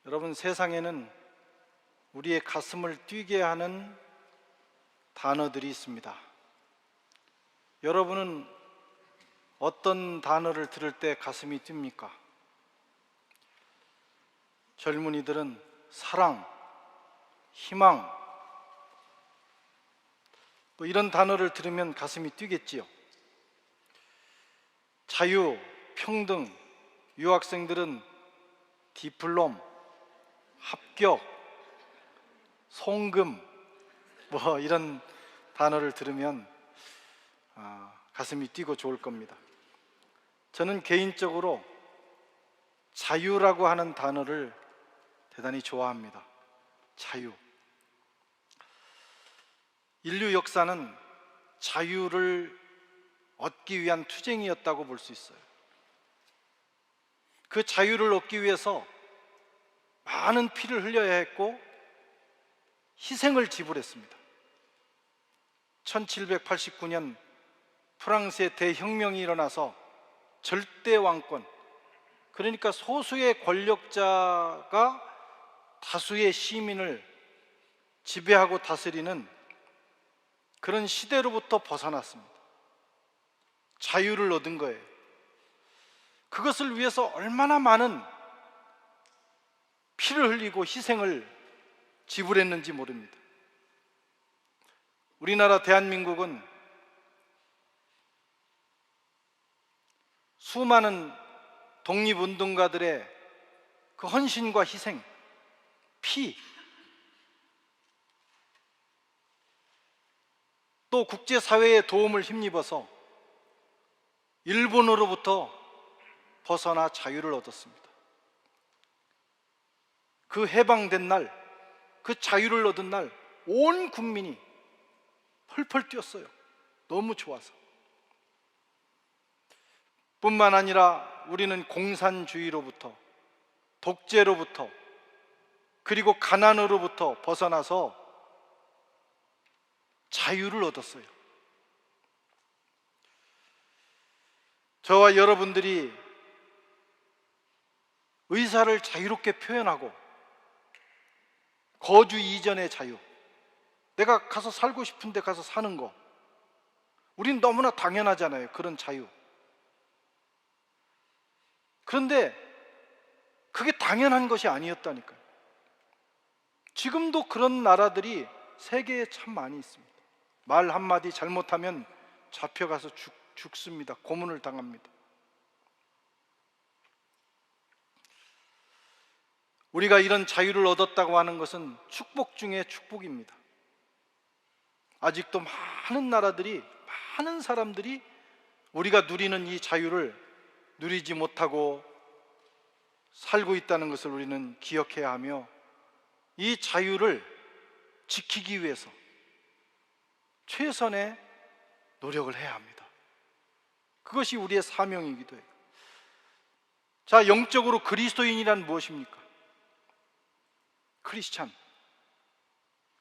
여러분, 세상에는 우리의 가슴을 뛰게 하는 단어들이 있습니다. 여러분은 어떤 단어를 들을 때 가슴이 뜁니까? 젊은이들은 사랑, 희망, 뭐 이런 단어를 들으면 가슴이 뛰겠지요. 자유, 평등, 유학생들은 디플롬, 합격, 송금, 뭐 이런 단어를 들으면 가슴이 뛰고 좋을 겁니다. 저는 개인적으로 자유라고 하는 단어를 대단히 좋아합니다. 자유. 인류 역사는 자유를 얻기 위한 투쟁이었다고 볼 수 있어요. 그 자유를 얻기 위해서 많은 피를 흘려야 했고 희생을 지불했습니다. 1789년 프랑스의 대혁명이 일어나서 절대 왕권, 그러니까 소수의 권력자가 다수의 시민을 지배하고 다스리는 그런 시대로부터 벗어났습니다. 자유를 얻은 거예요. 그것을 위해서 얼마나 많은 피를 흘리고 희생을 지불했는지 모릅니다. 우리나라 대한민국은 수많은 독립운동가들의 그 헌신과 희생, 피, 또 국제사회의 도움을 힘입어서 일본으로부터 벗어나 자유를 얻었습니다. 그 해방된 날, 그 자유를 얻은 날 온 국민이 펄펄 뛰었어요. 너무 좋아서. 뿐만 아니라 우리는 공산주의로부터, 독재로부터, 그리고 가난으로부터 벗어나서 자유를 얻었어요. 저와 여러분들이 의사를 자유롭게 표현하고 거주 이전의 자유, 내가 가서 살고 싶은데 가서 사는 거, 우린 너무나 당연하잖아요. 그런 자유. 그런데 그게 당연한 것이 아니었다니까요. 지금도 그런 나라들이 세계에 참 많이 있습니다. 말 한마디 잘못하면 잡혀가서 죽습니다. 고문을 당합니다. 우리가 이런 자유를 얻었다고 하는 것은 축복 중에 축복입니다. 아직도 많은 나라들이, 많은 사람들이 우리가 누리는 이 자유를 누리지 못하고 살고 있다는 것을 우리는 기억해야 하며, 이 자유를 지키기 위해서 최선의 노력을 해야 합니다. 그것이 우리의 사명이기도 해요. 자, 영적으로 그리스도인이란 무엇입니까? 크리스찬,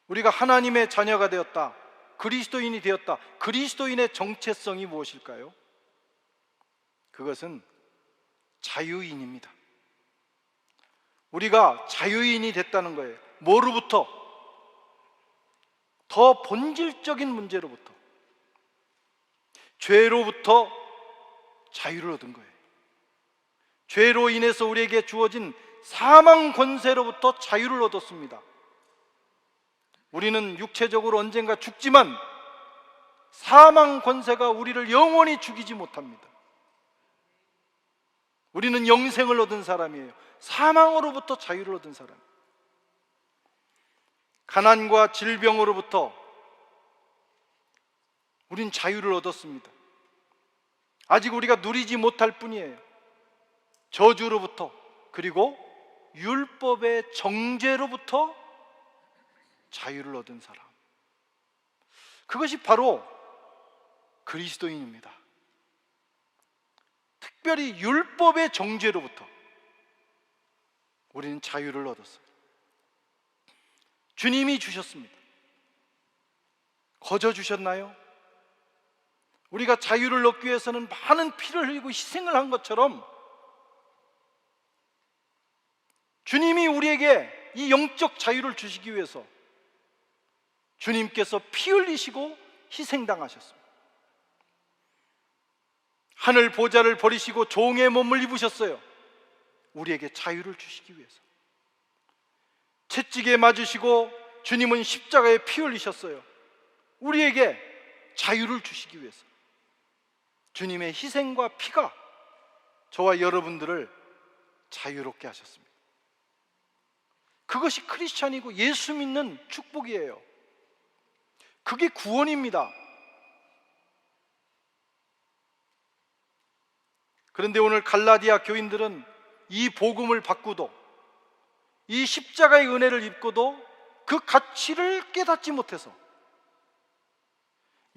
우리가 하나님의 자녀가 되었다, 그리스도인이 되었다. 그리스도인의 정체성이 무엇일까요? 그것은 자유인입니다. 우리가 자유인이 됐다는 거예요. 뭐로부터? 더 본질적인 문제로부터, 죄로부터 자유를 얻은 거예요. 죄로 인해서 우리에게 주어진 사망 권세로부터 자유를 얻었습니다. 우리는 육체적으로 언젠가 죽지만 사망 권세가 우리를 영원히 죽이지 못합니다. 우리는 영생을 얻은 사람이에요. 사망으로부터 자유를 얻은 사람. 가난과 질병으로부터 우린 자유를 얻었습니다. 아직 우리가 누리지 못할 뿐이에요. 저주로부터, 그리고 율법의 정죄로부터 자유를 얻은 사람, 그것이 바로 그리스도인입니다. 특별히 율법의 정죄로부터 우리는 자유를 얻었어요. 주님이 주셨습니다. 거저 주셨나요? 우리가 자유를 얻기 위해서는 많은 피를 흘리고 희생을 한 것처럼 주님이 우리에게 이 영적 자유를 주시기 위해서 주님께서 피 흘리시고 희생당하셨습니다. 하늘 보좌를 버리시고 종의 몸을 입으셨어요. 우리에게 자유를 주시기 위해서. 채찍에 맞으시고 주님은 십자가에 피 흘리셨어요. 우리에게 자유를 주시기 위해서. 주님의 희생과 피가 저와 여러분들을 자유롭게 하셨습니다. 그것이 크리스찬이고 예수 믿는 축복이에요. 그게 구원입니다. 그런데 오늘 갈라디아 교인들은 이 복음을 받고도, 이 십자가의 은혜를 입고도 그 가치를 깨닫지 못해서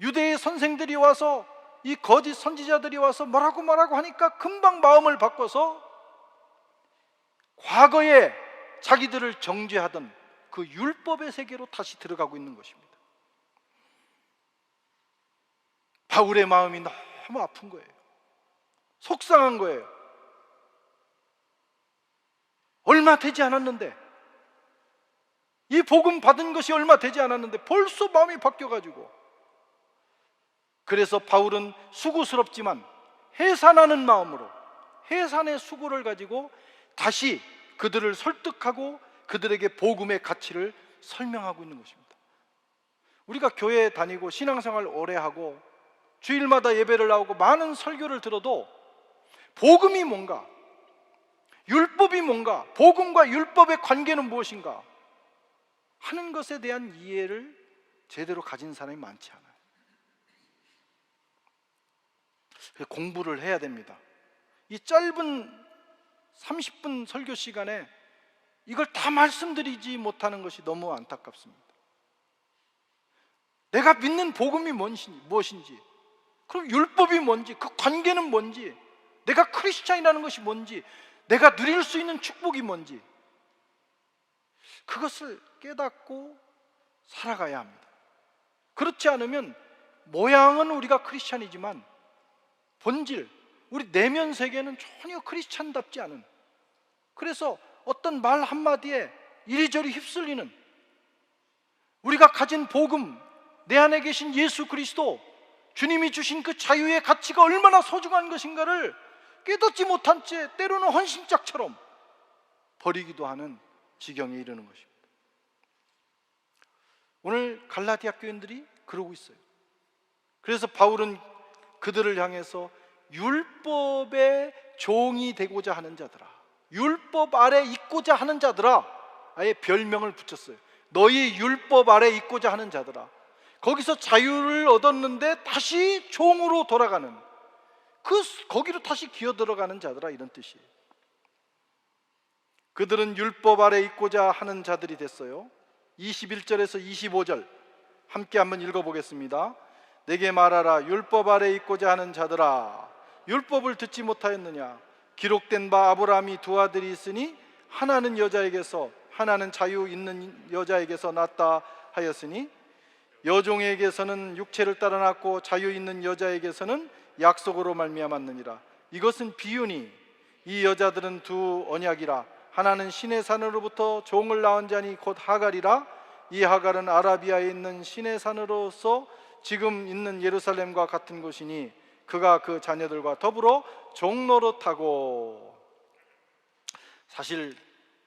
유대의 선생들이 와서, 이 거짓 선지자들이 와서 뭐라고 하니까 금방 마음을 바꿔서 과거에 자기들을 정죄하던 그 율법의 세계로 다시 들어가고 있는 것입니다. 바울의 마음이 너무 아픈 거예요. 속상한 거예요. 얼마 되지 않았는데, 이 복음 받은 것이 얼마 되지 않았는데 벌써 마음이 바뀌어가지고, 그래서 바울은 수고스럽지만 해산하는 마음으로, 해산의 수고를 가지고 다시 그들을 설득하고 그들에게 복음의 가치를 설명하고 있는 것입니다. 우리가 교회에 다니고 신앙생활 오래 하고 주일마다 예배를 나오고 많은 설교를 들어도 복음이 뭔가, 율법이 뭔가, 복음과 율법의 관계는 무엇인가 하는 것에 대한 이해를 제대로 가진 사람이 많지 않아요. 공부를 해야 됩니다. 이 짧은 30분 설교 시간에 이걸 다 말씀드리지 못하는 것이 너무 안타깝습니다. 내가 믿는 복음이 무엇인지, 그럼 율법이 뭔지, 그 관계는 뭔지, 내가 크리스찬이라는 것이 뭔지, 내가 누릴 수 있는 축복이 뭔지, 그것을 깨닫고 살아가야 합니다. 그렇지 않으면 모양은 우리가 크리스찬이지만 본질, 우리 내면 세계는 전혀 크리스찬답지 않은, 그래서 어떤 말 한마디에 이리저리 휩쓸리는, 우리가 가진 복음, 내 안에 계신 예수 그리스도, 주님이 주신 그 자유의 가치가 얼마나 소중한 것인가를 깨닫지 못한 채 때로는 헌신짝처럼 버리기도 하는 지경에 이르는 것입니다. 오늘 갈라디아 교인들이 그러고 있어요. 그래서 바울은 그들을 향해서 율법의 종이 되고자 하는 자들아, 율법 아래 있고자 하는 자들아, 아예 별명을 붙였어요. 너희 율법 아래 있고자 하는 자들아. 거기서 자유를 얻었는데 다시 종으로 돌아가는, 거기로 다시 기어 들어가는 자들아, 이런 뜻이에요. 그들은 율법 아래 있고자 하는 자들이 됐어요. 21절에서 25절 함께 한번 읽어보겠습니다. 내게 말하라, 율법 아래 있고자 하는 자들아, 율법을 듣지 못하였느냐? 기록된 바 아브라함이 두 아들이 있으니 하나는 여자에게서, 하나는 자유 있는 여자에게서 낳았다 하였으니 여종에게서는 육체를 따라 낳고 자유 있는 여자에게서는 약속으로 말미암았느니라. 이것은 비유니 이 여자들은 두 언약이라. 하나는 신의 산으로부터 종을 낳은 자니 곧 하갈이라. 이 하갈은 아라비아에 있는 신의 산으로서 지금 있는 예루살렘과 같은 곳이니 그가 그 자녀들과 더불어 종노릇하고. 사실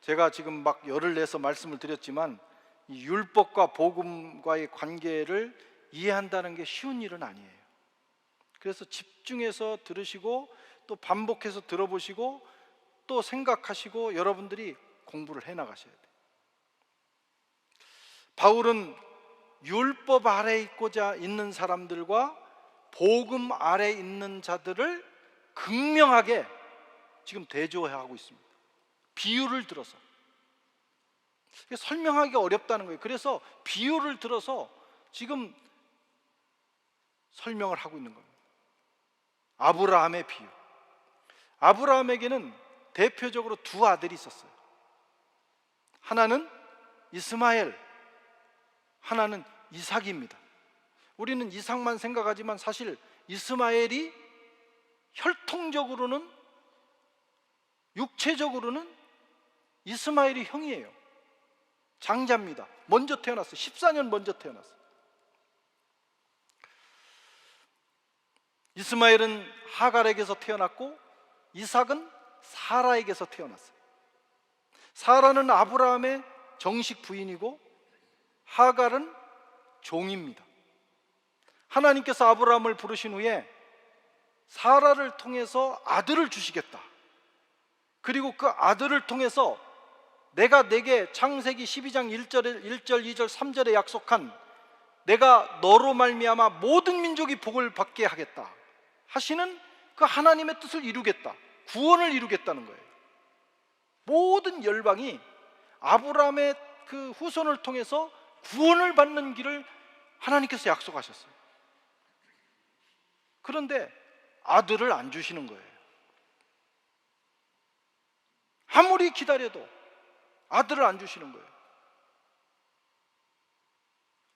제가 지금 막 열을 내서 말씀을 드렸지만 이 율법과 복음과의 관계를 이해한다는 게 쉬운 일은 아니에요. 그래서 집중해서 들으시고 또 반복해서 들어보시고 또 생각하시고 여러분들이 공부를 해나가셔야 돼요. 바울은 율법 아래 있고자 있는 사람들과 복음 아래 있는 자들을 극명하게 지금 대조하고 있습니다. 비유를 들어서. 설명하기가 어렵다는 거예요. 그래서 비유를 들어서 지금 설명을 하고 있는 겁니다. 아브라함의 비유. 아브라함에게는 대표적으로 두 아들이 있었어요. 하나는 이스마엘, 하나는 이삭입니다. 우리는 이삭만 생각하지만 사실 이스마엘이 혈통적으로는, 육체적으로는 이스마엘이 형이에요. 장자입니다. 먼저 태어났어요. 14년 먼저 태어났어요. 이스마엘은 하갈에게서 태어났고 이삭은 사라에게서 태어났어요. 사라는 아브라함의 정식 부인이고 하갈은 종입니다. 하나님께서 아브라함을 부르신 후에 사라를 통해서 아들을 주시겠다. 그리고 그 아들을 통해서 내가 내게 창세기 12장 1절, 2절, 3절에 약속한 내가 너로 말미암아 모든 민족이 복을 받게 하겠다 하시는 그 하나님의 뜻을 이루겠다, 구원을 이루겠다는 거예요. 모든 열방이 아브라함의 그 후손을 통해서 구원을 받는 길을 하나님께서 약속하셨어요. 그런데 아들을 안 주시는 거예요. 아무리 기다려도 아들을 안 주시는 거예요.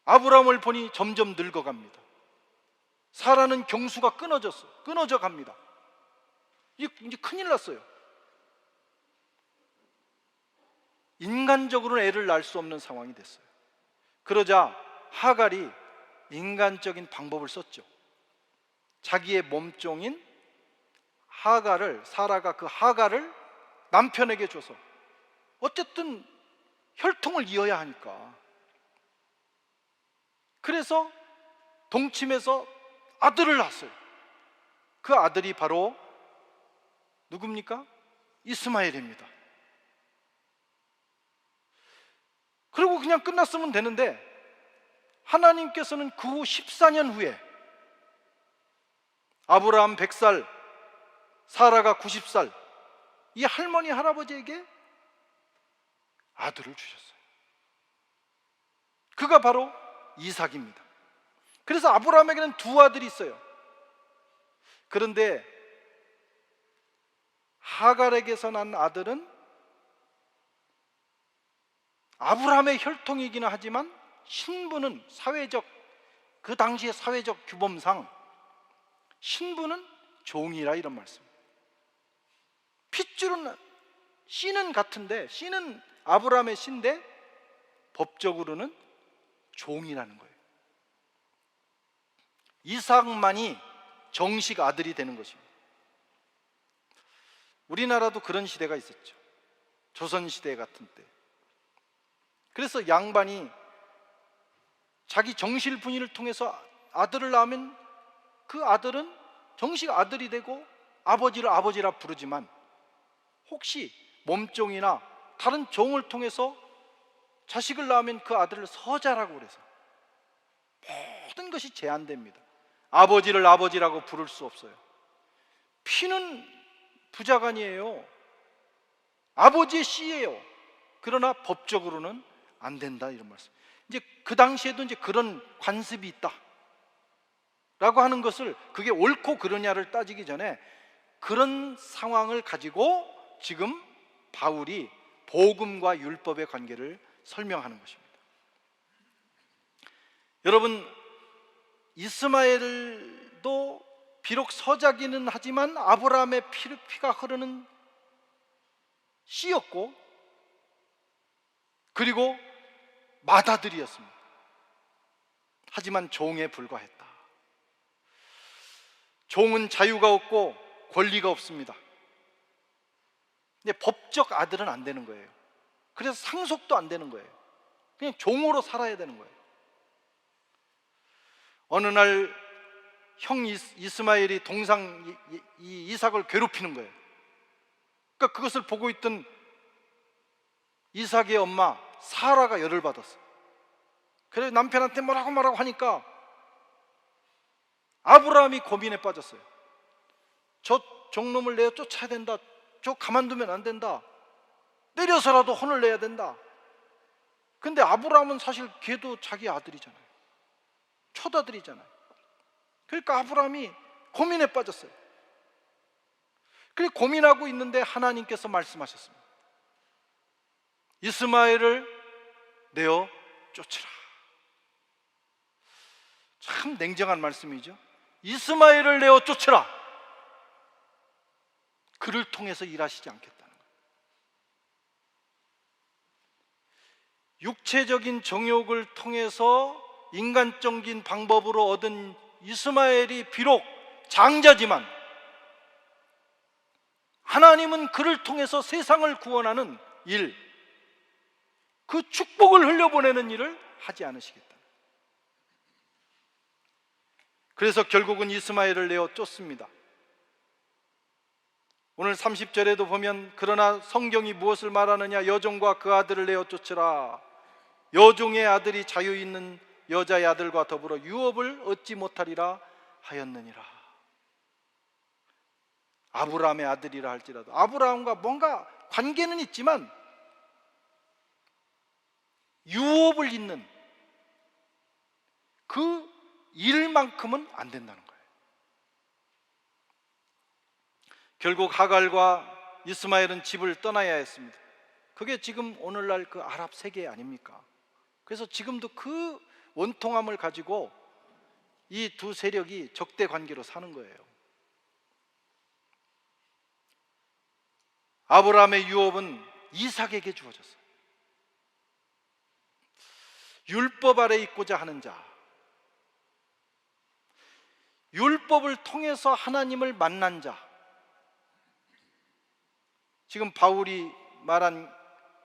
아브라함을 보니 점점 늙어갑니다. 사라는 경수가 끊어져 갑니다. 이제 큰일 났어요. 인간적으로는 애를 낳을 수 없는 상황이 됐어요. 그러자 하갈이 인간적인 방법을 썼죠. 자기의 몸종인 하갈을, 사라가 그 하갈을 남편에게 줘서 어쨌든 혈통을 이어야 하니까, 그래서 동침해서 아들을 낳았어요. 그 아들이 바로 누굽니까? 이스마엘입니다. 그리고 그냥 끝났으면 되는데 하나님께서는 그 후 14년 후에 아브라함 100살, 사라가 90살, 이 할머니 할아버지에게 아들을 주셨어요. 그가 바로 이삭입니다. 그래서 아브라함에게는 두 아들이 있어요. 그런데 하갈에게서 난 아들은 아브라함의 혈통이기는 하지만 신분은 그 당시의 사회적 규범상 신분은 종이라, 이런 말씀. 핏줄은 씨는 같은데, 씨는 아브라함의 씨인데 법적으로는 종이라는 거예요. 이삭만이 정식 아들이 되는 것입니다. 우리나라도 그런 시대가 있었죠. 조선시대 같은 때. 그래서 양반이 자기 정실 분이를 통해서 아들을 낳으면 그 아들은 정식 아들이 되고 아버지를 아버지라 부르지만 혹시 몸종이나 다른 종을 통해서 자식을 낳으면 그 아들을 서자라고 그래서 모든 것이 제한됩니다. 아버지를 아버지라고 부를 수 없어요. 피는 부자간이에요. 아버지의 씨예요. 그러나 법적으로는 안 된다, 이런 말씀. 이제 그 당시에도 이제 그런 관습이 있다 라고 하는 것을, 그게 옳고 그르냐를 따지기 전에 그런 상황을 가지고 지금 바울이 복음과 율법의 관계를 설명하는 것입니다. 여러분, 이스마엘도 비록 서자기는 하지만 아브라함의 피가 흐르는 씨였고, 그리고 맏아들이었습니다. 하지만 종에 불과했다. 종은 자유가 없고 권리가 없습니다. 근데 법적 아들은 안 되는 거예요. 그래서 상속도 안 되는 거예요. 그냥 종으로 살아야 되는 거예요. 어느 날 형 이스마엘이 동상 이삭을 괴롭히는 거예요. 그러니까 그것을 보고 있던 이삭의 엄마 사라가 열을 받았어요. 그래서 남편한테 뭐라고 하니까 아브라함이 고민에 빠졌어요. 저 종놈을 내어 쫓아야 된다. 저 가만두면 안 된다. 때려서라도 혼을 내야 된다. 근데 아브라함은 사실 걔도 자기 아들이잖아요. 첫 아들이잖아요. 그러니까 아브라함이 고민에 빠졌어요. 그리고 고민하고 있는데 하나님께서 말씀하셨습니다. 이스마엘을 내어 쫓으라. 참 냉정한 말씀이죠. 이스마엘을 내어 쫓으라. 그를 통해서 일하시지 않겠다는 거예요. 육체적인 정욕을 통해서 인간적인 방법으로 얻은 이스마엘이 비록 장자지만 하나님은 그를 통해서 세상을 구원하는 일, 그 축복을 흘려보내는 일을 하지 않으시겠다. 그래서 결국은 이스마엘을 내어 쫓습니다. 오늘 30절에도 보면 그러나 성경이 무엇을 말하느냐, 여종과 그 아들을 내어 쫓으라. 여종의 아들이 자유 있는 여자의 아들과 더불어 유업을 얻지 못하리라 하였느니라. 아브라함의 아들이라 할지라도 아브라함과 뭔가 관계는 있지만 유업을 잇는 그 일만큼은 안 된다는 거예요. 결국 하갈과 이스마엘은 집을 떠나야 했습니다. 그게 지금 오늘날 그 아랍 세계 아닙니까? 그래서 지금도 그 원통함을 가지고 이 두 세력이 적대 관계로 사는 거예요. 아브라함의 유업은 이삭에게 주어졌어요. 율법 아래 있고자 하는 자, 율법을 통해서 하나님을 만난 자, 지금 바울이 말한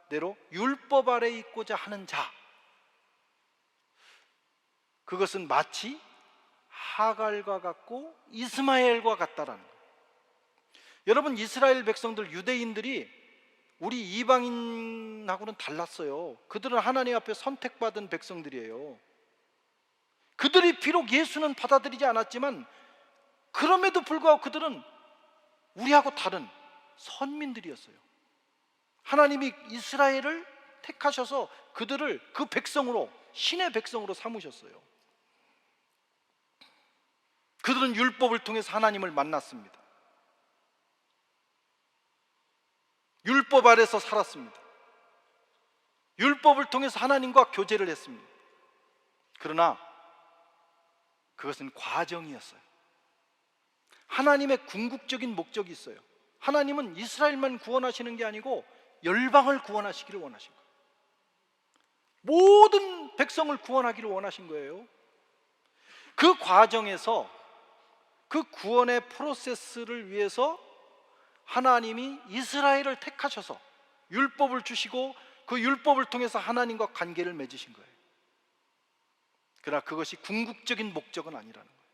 대로 율법 아래 있고자 하는 자, 그것은 마치 하갈과 같고 이스마엘과 같다라는 거예요. 여러분, 이스라엘 백성들, 유대인들이 우리 이방인하고는 달랐어요. 그들은 하나님 앞에 선택받은 백성들이에요. 그들이 비록 예수는 받아들이지 않았지만 그럼에도 불구하고 그들은 우리하고 다른 선민들이었어요. 하나님이 이스라엘을 택하셔서 그들을 그 백성으로, 신의 백성으로 삼으셨어요. 그들은 율법을 통해서 하나님을 만났습니다. 율법 아래서 살았습니다. 율법을 통해서 하나님과 교제를 했습니다. 그러나 그것은 과정이었어요. 하나님의 궁극적인 목적이 있어요. 하나님은 이스라엘만 구원하시는 게 아니고 열방을 구원하시기를 원하신 거예요. 모든 백성을 구원하기를 원하신 거예요. 그 과정에서, 그 구원의 프로세스를 위해서 하나님이 이스라엘을 택하셔서 율법을 주시고 그 율법을 통해서 하나님과 관계를 맺으신 거예요. 그러나 그것이 궁극적인 목적은 아니라는 거예요.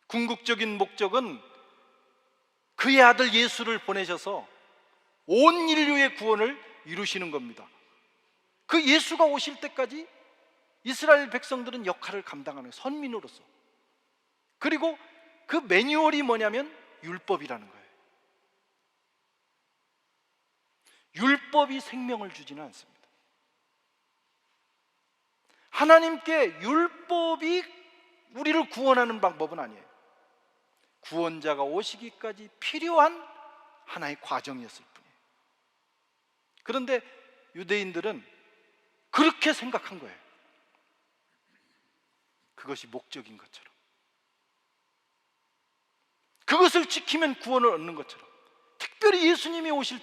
궁극적인 목적은 그의 아들 예수를 보내셔서 온 인류의 구원을 이루시는 겁니다. 그 예수가 오실 때까지 이스라엘 백성들은 역할을 감당하는 거예요, 선민으로서. 그리고 그 매뉴얼이 뭐냐면 율법이라는 거예요. 율법이 생명을 주지는 않습니다. 하나님께 율법이 우리를 구원하는 방법은 아니에요. 구원자가 오시기까지 필요한 하나의 과정이었을 뿐이에요. 그런데 유대인들은 그렇게 생각한 거예요. 그것이 목적인 것처럼, 그것을 지키면 구원을 얻는 것처럼. 특별히 예수님이 오실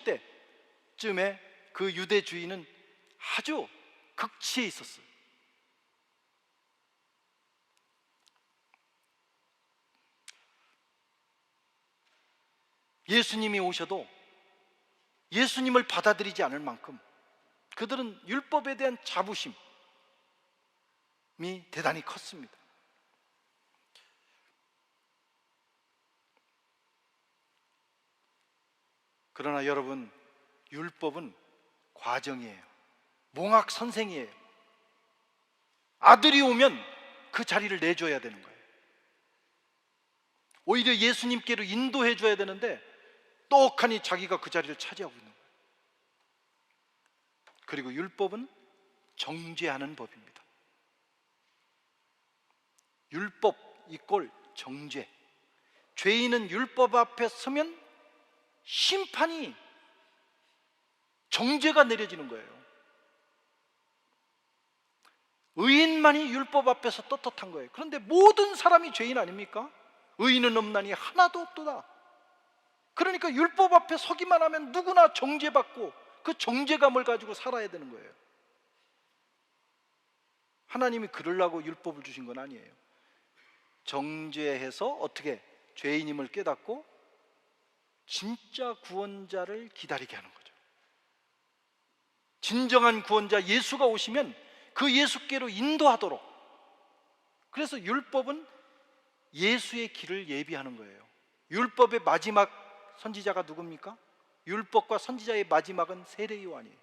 때쯤에 그 유대주의는 아주 극치에 있었어요. 예수님이 오셔도 예수님을 받아들이지 않을 만큼 그들은 율법에 대한 자부심이 대단히 컸습니다. 그러나 여러분, 율법은 과정이에요. 몽학 선생이에요. 아들이 오면 그 자리를 내줘야 되는 거예요. 오히려 예수님께로 인도해 줘야 되는데 떡하니 자기가 그 자리를 차지하고 있는 거예요. 그리고 율법은 정죄하는 법입니다. 율법 이꼴 정죄. 죄인은 율법 앞에 서면 심판이, 정죄가 내려지는 거예요. 의인만이 율법 앞에서 떳떳한 거예요. 그런데 모든 사람이 죄인 아닙니까? 의인은 없나니 하나도 없도다. 그러니까 율법 앞에 서기만 하면 누구나 정죄받고 그 정죄감을 가지고 살아야 되는 거예요. 하나님이 그러려고 율법을 주신 건 아니에요. 정죄해서 어떻게 죄인임을 깨닫고 진짜 구원자를 기다리게 하는 거죠. 진정한 구원자 예수가 오시면 그 예수께로 인도하도록. 그래서 율법은 예수의 길을 예비하는 거예요. 율법의 마지막 선지자가 누굽니까? 율법과 선지자의 마지막은 세례 요한이에요.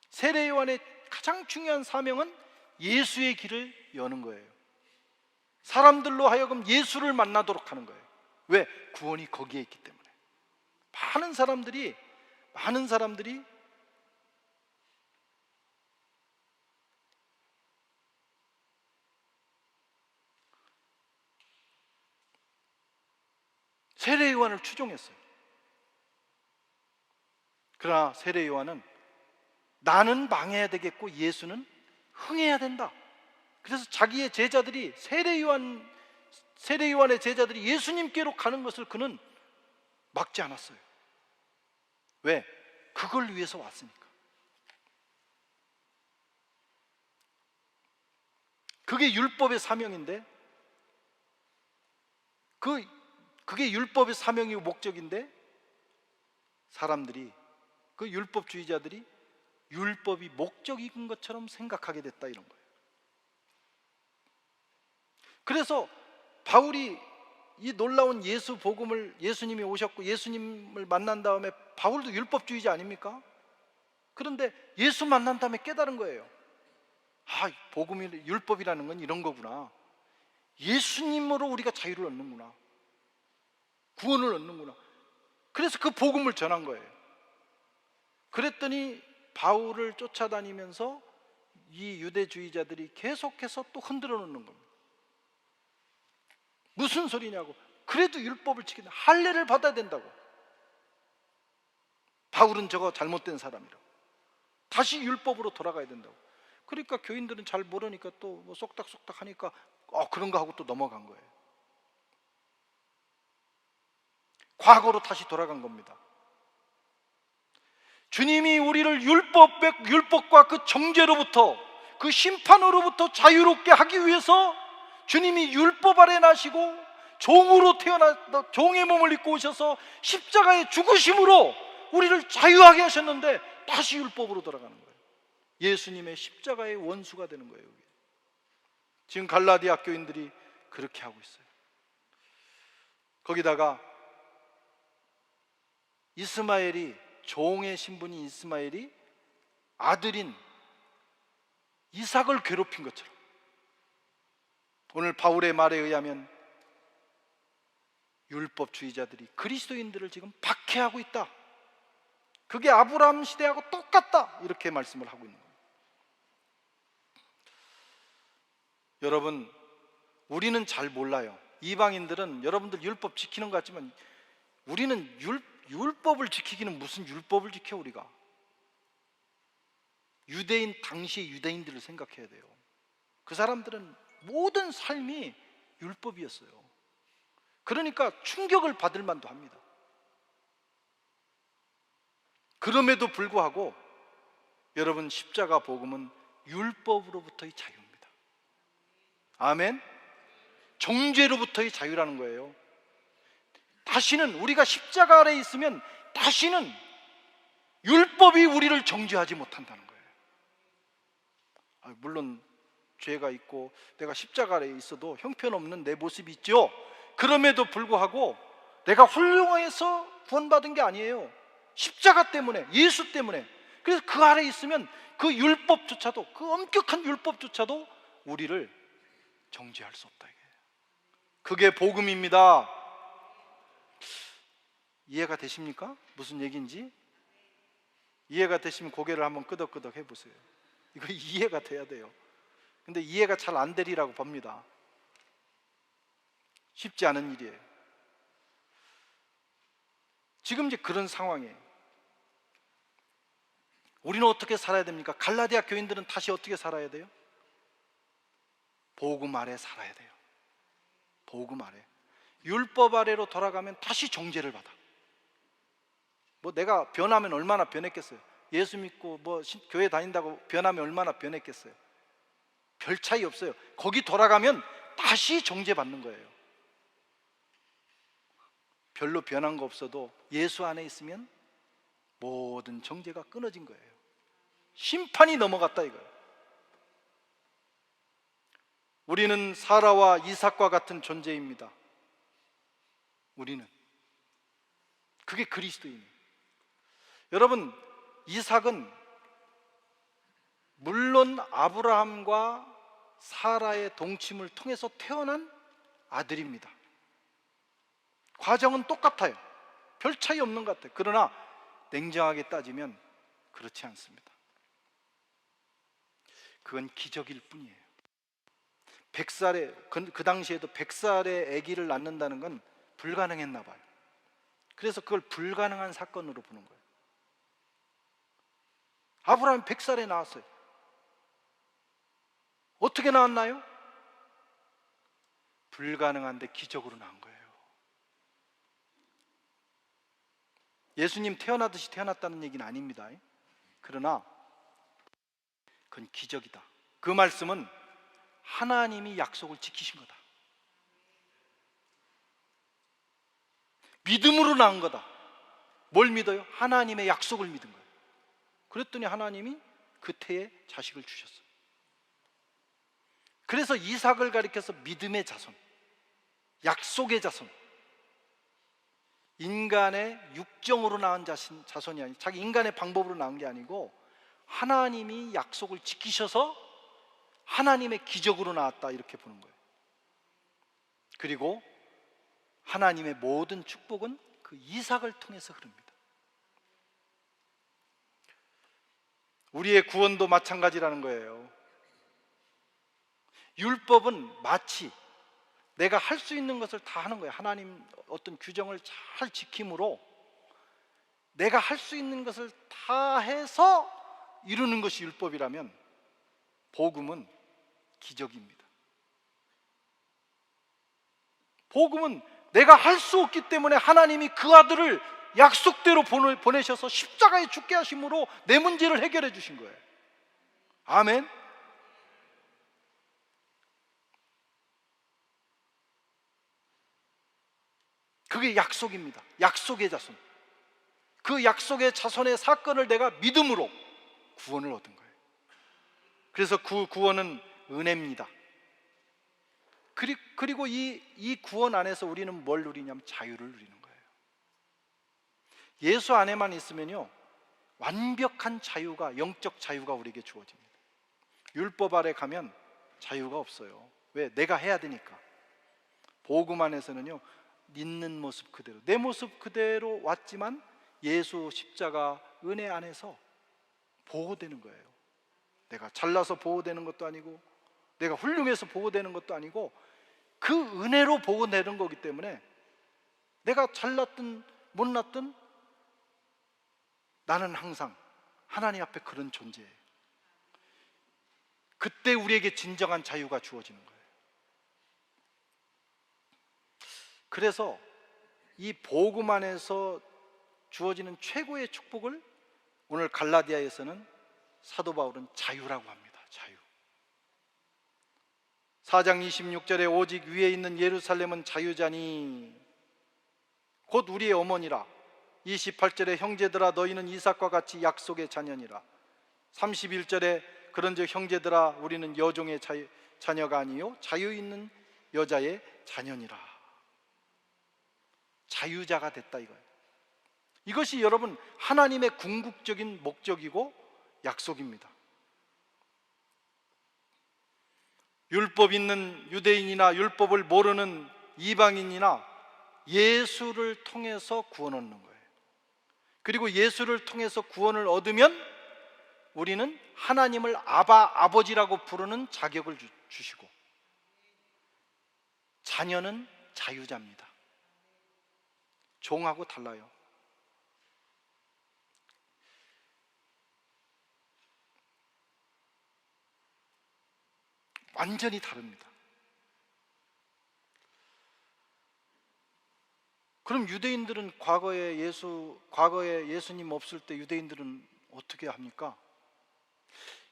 세례 요한의 가장 중요한 사명은 예수의 길을 여는 거예요. 사람들로 하여금 예수를 만나도록 하는 거예요. 왜? 구원이 거기에 있기 때문에. 많은 사람들이 세례 요한을 추종했어요. 그러나 세례 요한은 나는 망해야 되겠고 예수는 흥해야 된다. 그래서 자기의 제자들이 세례 요한의 제자들이 예수님께로 가는 것을 그는 막지 않았어요. 왜? 그걸 위해서 왔으니까. 그게 율법의 사명인데, 그게 율법의 사명이고 목적인데, 사람들이, 그 율법주의자들이 율법이 목적인 것처럼 생각하게 됐다, 이런 거예요. 그래서 바울이 이 놀라운 예수 복음을, 예수님이 오셨고 예수님을 만난 다음에, 바울도 율법주의자 아닙니까? 그런데 예수 만난 다음에 깨달은 거예요. 아, 복음이, 율법이라는 건 이런 거구나. 예수님으로 우리가 자유를 얻는구나, 구원을 얻는구나. 그래서 그 복음을 전한 거예요. 그랬더니 바울을 쫓아다니면서 이 유대주의자들이 계속해서 또 흔들어 놓는 겁니다. 무슨 소리냐고. 그래도 율법을 지키는, 할례를 받아야 된다고. 바울은 저거 잘못된 사람이라고. 다시 율법으로 돌아가야 된다고. 그러니까 교인들은 잘 모르니까 또 뭐 쏙닥쏙닥 하니까 그런가 하고 또 넘어간 거예요. 과거로 다시 돌아간 겁니다. 주님이 우리를 율법과 그 정죄로부터, 그 심판으로부터 자유롭게 하기 위해서 주님이 율법 아래 나시고 종으로 종의 몸을 입고 오셔서 십자가의 죽으심으로 우리를 자유하게 하셨는데 다시 율법으로 돌아가는 거예요. 예수님의 십자가의 원수가 되는 거예요. 지금 갈라디아 교인들이 그렇게 하고 있어요. 거기다가 이스마엘이, 종의 신분인 이스마엘이 아들인 이삭을 괴롭힌 것처럼, 오늘 바울의 말에 의하면 율법주의자들이 그리스도인들을 지금 박해하고 있다. 그게 아브라함 시대하고 똑같다, 이렇게 말씀을 하고 있는 거예요. 여러분, 우리는 잘 몰라요. 이방인들은 여러분들 율법 지키는 것 같지만 우리는 율법을 지키기는 무슨 율법을 지켜. 우리가 당시 유대인들을 생각해야 돼요. 그 사람들은 모든 삶이 율법이었어요. 그러니까 충격을 받을 만도 합니다. 그럼에도 불구하고 여러분, 십자가 복음은 율법으로부터의 자유입니다. 아멘. 정죄로부터의 자유라는 거예요. 다시는, 우리가 십자가 아래에 있으면 다시는 율법이 우리를 정죄하지 못한다는 거예요. 물론 죄가 있고 내가 십자가 아래에 있어도 형편없는 내 모습이 있죠. 그럼에도 불구하고 내가 훌륭해서 구원받은 게 아니에요. 십자가 때문에, 예수 때문에. 그래서 그 아래에 있으면 그 율법조차도, 그 엄격한 율법조차도 우리를 정죄할 수 없다, 이게. 그게 복음입니다. 이해가 되십니까? 무슨 얘기인지? 이해가 되시면 고개를 한번 끄덕끄덕 해보세요. 이거 이해가 돼야 돼요. 근데 이해가 잘 안 되리라고 봅니다. 쉽지 않은 일이에요. 지금 이제 그런 상황이에요. 우리는 어떻게 살아야 됩니까? 갈라디아 교인들은 다시 어떻게 살아야 돼요? 복음 아래 살아야 돼요. 복음 아래. 율법 아래로 돌아가면 다시 정죄를 받아. 뭐 내가 변하면 얼마나 변했겠어요? 예수 믿고 교회 다닌다고 변하면 얼마나 변했겠어요? 별 차이 없어요. 거기 돌아가면 다시 정죄받는 거예요. 별로 변한 거 없어도 예수 안에 있으면 모든 정죄가 끊어진 거예요. 심판이 넘어갔다 이거예요. 우리는 사라와 이삭과 같은 존재입니다. 우리는 그게 그리스도인이에요. 여러분, 이삭은 물론 아브라함과 사라의 동침을 통해서 태어난 아들입니다. 과정은 똑같아요. 별 차이 없는 것 같아요. 그러나 냉정하게 따지면 그렇지 않습니다. 그건 기적일 뿐이에요. 100살에 그 당시에도 100살의 아기를 낳는다는 건 불가능했나 봐요. 그래서 그걸 불가능한 사건으로 보는 거예요. 아브라함이 100살에 낳았어요. 어떻게 낳았나요? 불가능한데 기적으로 낳은 거예요. 예수님 태어나듯이 태어났다는 얘기는 아닙니다. 그러나 그건 기적이다. 그 말씀은 하나님이 약속을 지키신 거다. 믿음으로 낳은 거다. 뭘 믿어요? 하나님의 약속을 믿은 거예요. 그랬더니 하나님이 그 태에 자식을 주셨어요. 그래서 이삭을 가리켜서 믿음의 자손, 약속의 자손, 인간의 육정으로 낳은 자손이 아니고 자기 인간의 방법으로 낳은 게 아니고 하나님이 약속을 지키셔서 하나님의 기적으로 나왔다, 이렇게 보는 거예요. 그리고 하나님의 모든 축복은 그 이삭을 통해서 흐릅니다. 우리의 구원도 마찬가지라는 거예요. 율법은 마치 내가 할 수 있는 것을 다 하는 거예요. 하나님 어떤 규정을 잘 지킴으로 내가 할 수 있는 것을 다 해서 이루는 것이 율법이라면 복음은 기적입니다. 복음은 내가 할 수 없기 때문에 하나님이 그 아들을 약속대로 보내셔서 십자가에 죽게 하심으로 내 문제를 해결해 주신 거예요. 아멘. 그게 약속입니다. 약속의 자손. 그 약속의 자손의 사건을 내가 믿음으로 구원을 얻은 거예요. 그래서 그 구원은 은혜입니다. 그리고 이 구원 안에서 우리는 뭘 누리냐면 자유를 누리는 거예요. 예수 안에만 있으면요, 완벽한 자유가, 영적 자유가 우리에게 주어집니다. 율법 아래 가면 자유가 없어요. 왜? 내가 해야 되니까. 복음 안에서는요, 있는 모습 그대로, 내 모습 그대로 왔지만 예수 십자가 은혜 안에서 보호되는 거예요. 내가 잘나서 보호되는 것도 아니고 내가 훌륭해서 보호되는 것도 아니고 그 은혜로 보호되는 거기 때문에 내가 잘났든 못났든 나는 항상 하나님 앞에 그런 존재예요. 그때 우리에게 진정한 자유가 주어지는 거예요. 그래서 이 복음 안에서 주어지는 최고의 축복을 오늘 갈라디아에서는 사도 바울은 자유라고 합니다. 자유. 4장 26절에 오직 위에 있는 예루살렘은 자유자니 곧 우리의 어머니라. 28절에 형제들아 너희는 이삭과 같이 약속의 자녀니라. 31절에 그런즉 형제들아 우리는 여종의 자녀가 아니요 자유 있는 여자의 자녀니라. 자유자가 됐다 이거예요. 이것이 여러분 하나님의 궁극적인 목적이고 약속입니다. 율법 있는 유대인이나 율법을 모르는 이방인이나 예수를 통해서 구원 얻는 거예요. 그리고 예수를 통해서 구원을 얻으면 우리는 하나님을 아버지라고 부르는 자격을 주시고 자녀는 자유자입니다. 종하고 달라요. 완전히 다릅니다. 그럼 유대인들은 과거에 예수님 없을 때 유대인들은 어떻게 합니까?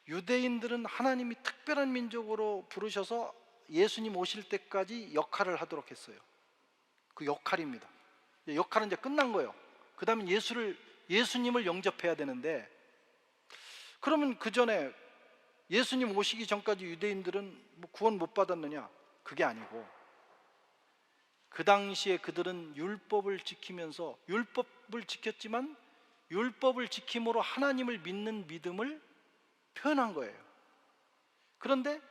유대인들은 하나님이 특별한 민족으로 부르셔서 예수님 오실 때까지 역할을 하도록 했어요. 그 역할입니다. 역할은 이제 끝난 거예요. 그 다음에 예수님을 영접해야 되는데, 그러면 그 전에 예수님 오시기 전까지 유대인들은 뭐 구원 못 받았느냐? 그게 아니고, 그 당시에 그들은 율법을 지키면서, 율법을 지켰지만 율법을 지킴으로 하나님을 믿는 믿음을 표현한 거예요. 그런데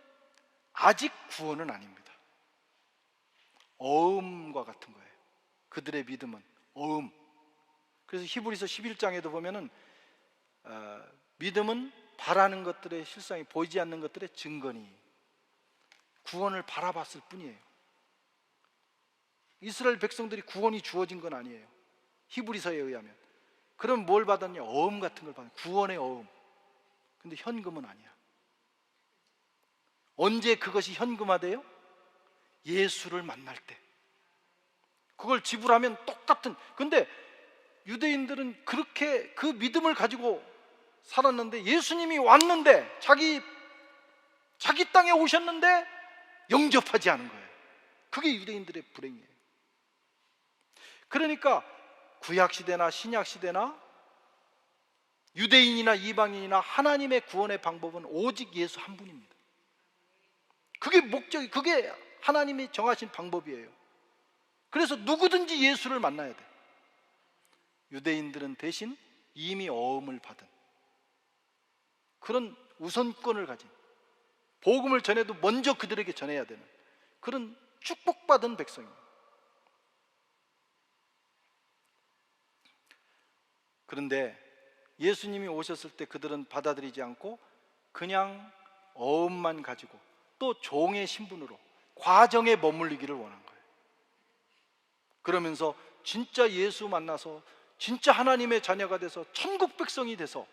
아직 구원은 아닙니다. 어음과 같은 거예요. 그들의 믿음은 어음. 그래서 히브리서 11장에도 보면은 믿음은 바라는 것들의 실상이, 보이지 않는 것들의 증거니, 구원을 바라봤을 뿐이에요. 이스라엘 백성들이 구원이 주어진 건 아니에요. 히브리서에 의하면. 그럼 뭘 받았냐? 어음 같은 걸 받았냐? 구원의 어음. 근데 현금은 아니야. 언제 그것이 현금화돼요? 예수를 만날 때. 그걸 지불하면 똑같은. 근데 유대인들은 그렇게 그 믿음을 가지고 살았는데, 예수님이 왔는데, 자기 땅에 오셨는데 영접하지 않은 거예요. 그게 유대인들의 불행이에요. 그러니까 구약시대나 신약시대나 유대인이나 이방인이나 하나님의 구원의 방법은 오직 예수 한 분입니다. 그게 목적이, 그게 하나님이 정하신 방법이에요. 그래서 누구든지 예수를 만나야 돼. 유대인들은 대신 이미 어음을 받은 그런 우선권을 가진, 복음을 전해도 먼저 그들에게 전해야 되는 그런 축복받은 백성입니다. 그런데 예수님이 오셨을 때 그들은 받아들이지 않고 그냥 어음만 가지고 또 종의 신분으로 과정에 머물리기를 원한 거예요. 그러면서 진짜 예수 만나서 진짜 하나님의 자녀가 돼서 천국 백성이 돼서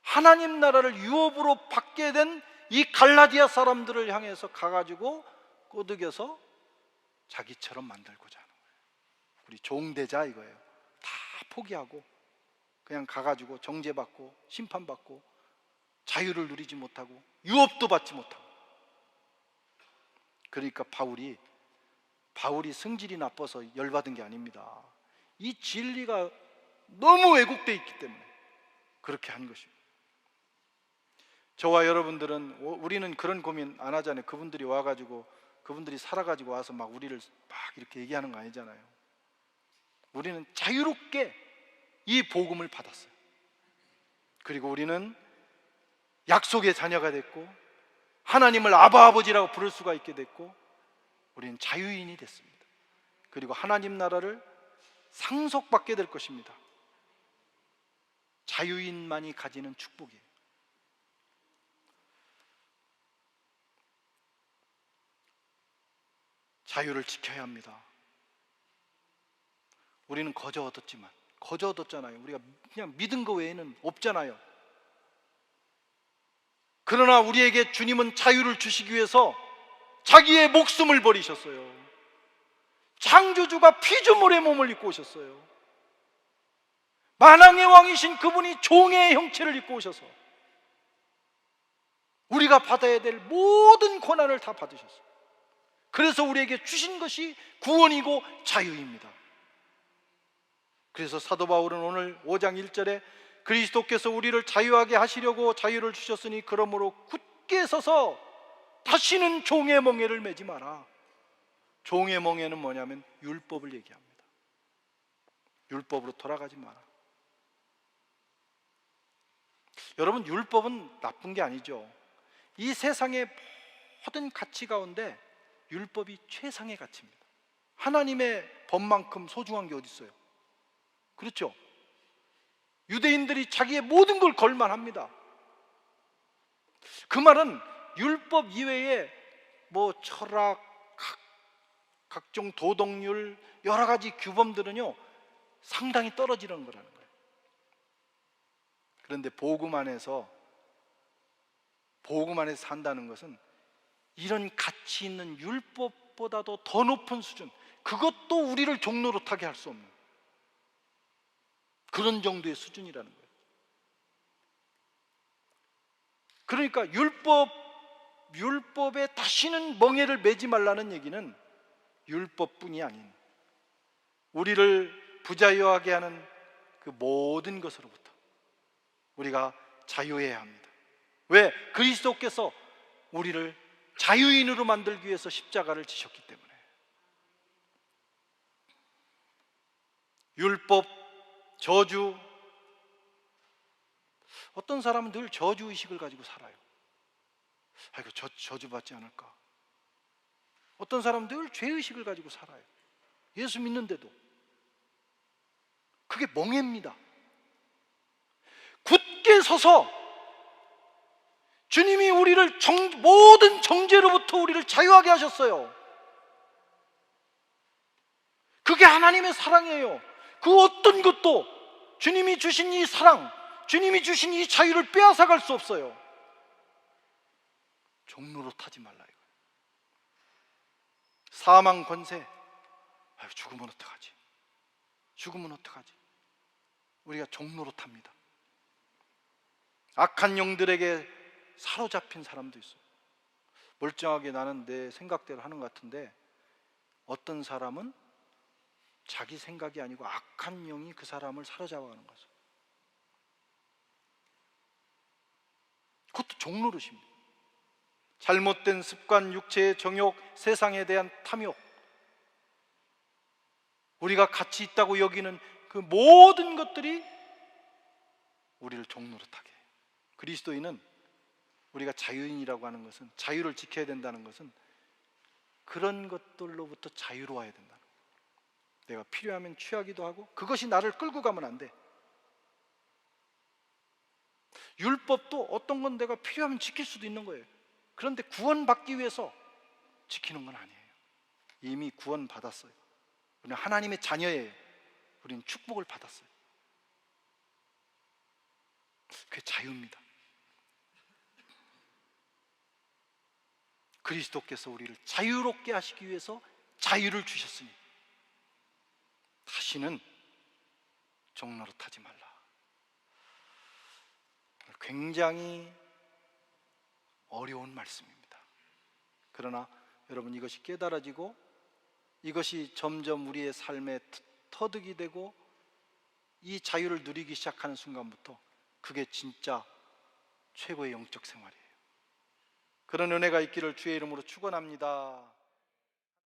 하나님 나라를 유업으로 받게 된 이 갈라디아 사람들을 향해서 가가지고 꼬드겨서 자기처럼 만들고자 하는 거예요. 우리 종되자 이거예요. 다 포기하고 그냥 가가지고 정죄받고 심판받고 자유를 누리지 못하고 유업도 받지 못하고. 그러니까 바울이 성질이 나빠서 열받은 게 아닙니다. 이 진리가 너무 왜곡되어 있기 때문에 그렇게 한 것입니다. 저와 여러분들은, 우리는 그런 고민 안 하잖아요. 그분들이 와가지고, 그분들이 살아가지고 와서 막 우리를 막 이렇게 얘기하는 거 아니잖아요. 우리는 자유롭게 이 복음을 받았어요. 그리고 우리는 약속의 자녀가 됐고 하나님을 아바 아버지라고 부를 수가 있게 됐고 우리는 자유인이 됐습니다. 그리고 하나님 나라를 상속받게 될 것입니다. 자유인만이 가지는 축복이에요. 자유를 지켜야 합니다. 우리는 거저 얻었잖아요. 우리가 그냥 믿은 거 외에는 없잖아요. 그러나 우리에게 주님은 자유를 주시기 위해서 자기의 목숨을 버리셨어요. 창조주가 피조물의 몸을 입고 오셨어요. 만왕의 왕이신 그분이 종의 형체를 입고 오셔서 우리가 받아야 될 모든 고난을 다 받으셨어요. 그래서 우리에게 주신 것이 구원이고 자유입니다. 그래서 사도 바울은 오늘 5장 1절에 그리스도께서 우리를 자유하게 하시려고 자유를 주셨으니 그러므로 굳게 서서 다시는 종의 멍에를 매지 마라. 종의 멍에는 뭐냐면 율법을 얘기합니다. 율법으로 돌아가지 마라. 여러분, 율법은 나쁜 게 아니죠. 이 세상의 모든 가치 가운데 율법이 최상의 가치입니다. 하나님의 법만큼 소중한 게 어디 있어요? 그렇죠? 유대인들이 자기의 모든 걸 걸만합니다. 그 말은 율법 이외에 뭐 철학, 각종 도덕률, 여러 가지 규범들은요 상당히 떨어지는 거라는 거예요. 그런데 복음 안에서 산다는 것은 이런 가치 있는 율법보다도 더 높은 수준, 그것도 우리를 종노릇하게 할 수 없는 그런 정도의 수준이라는 거예요. 그러니까 율법에 다시는 멍에를 매지 말라는 얘기는 율법뿐이 아닌 우리를 부자유하게 하는 그 모든 것으로부터 우리가 자유해야 합니다. 왜? 그리스도께서 우리를 자유인으로 만들기 위해서 십자가를 지셨기 때문에. 율법, 저주, 어떤 사람은 늘 저주의식을 가지고 살아요. 아이고, 저주받지 않을까. 어떤 사람은 늘 죄의식을 가지고 살아요. 예수 믿는데도. 그게 멍해입니다. 굳게 서서 주님이 우리를 모든 정죄로부터 우리를 자유하게 하셨어요. 그게 하나님의 사랑이에요. 그 어떤 것도 주님이 주신 이 사랑, 주님이 주신 이 자유를 빼앗아갈 수 없어요. 종노릇하지 말라 이거예요. 사망 권세, 아유, 죽으면 어떡하지? 죽으면 어떡하지? 우리가 종노릇합니다. 악한 영들에게 사로잡힌 사람도 있어요. 멀쩡하게 나는 내 생각대로 하는 것 같은데 어떤 사람은 자기 생각이 아니고 악한 영이 그 사람을 사로잡아가는 거죠. 그것도 종노릇입니다. 잘못된 습관, 육체의 정욕, 세상에 대한 탐욕, 우리가 가치 있다고 여기는 그 모든 것들이 우리를 종노릇하게 해요. 그리스도인은 우리가 자유인이라고 하는 것은, 자유를 지켜야 된다는 것은 그런 것들로부터 자유로워야 된다는 거예요. 내가 필요하면 취하기도 하고 그것이 나를 끌고 가면 안 돼. 율법도 어떤 건 내가 필요하면 지킬 수도 있는 거예요. 그런데 구원받기 위해서 지키는 건 아니에요. 이미 구원받았어요. 우리는 하나님의 자녀예요. 우리는 축복을 받았어요. 그게 자유입니다. 그리스도께서 우리를 자유롭게 하시기 위해서 자유를 주셨으니 다시는 종노릇하지 말라. 굉장히 어려운 말씀입니다. 그러나 여러분, 이것이 깨달아지고 이것이 점점 우리의 삶에 터득이 되고 이 자유를 누리기 시작하는 순간부터 그게 진짜 최고의 영적 생활이에요. 그런 은혜가 있기를 주의 이름으로 축원합니다.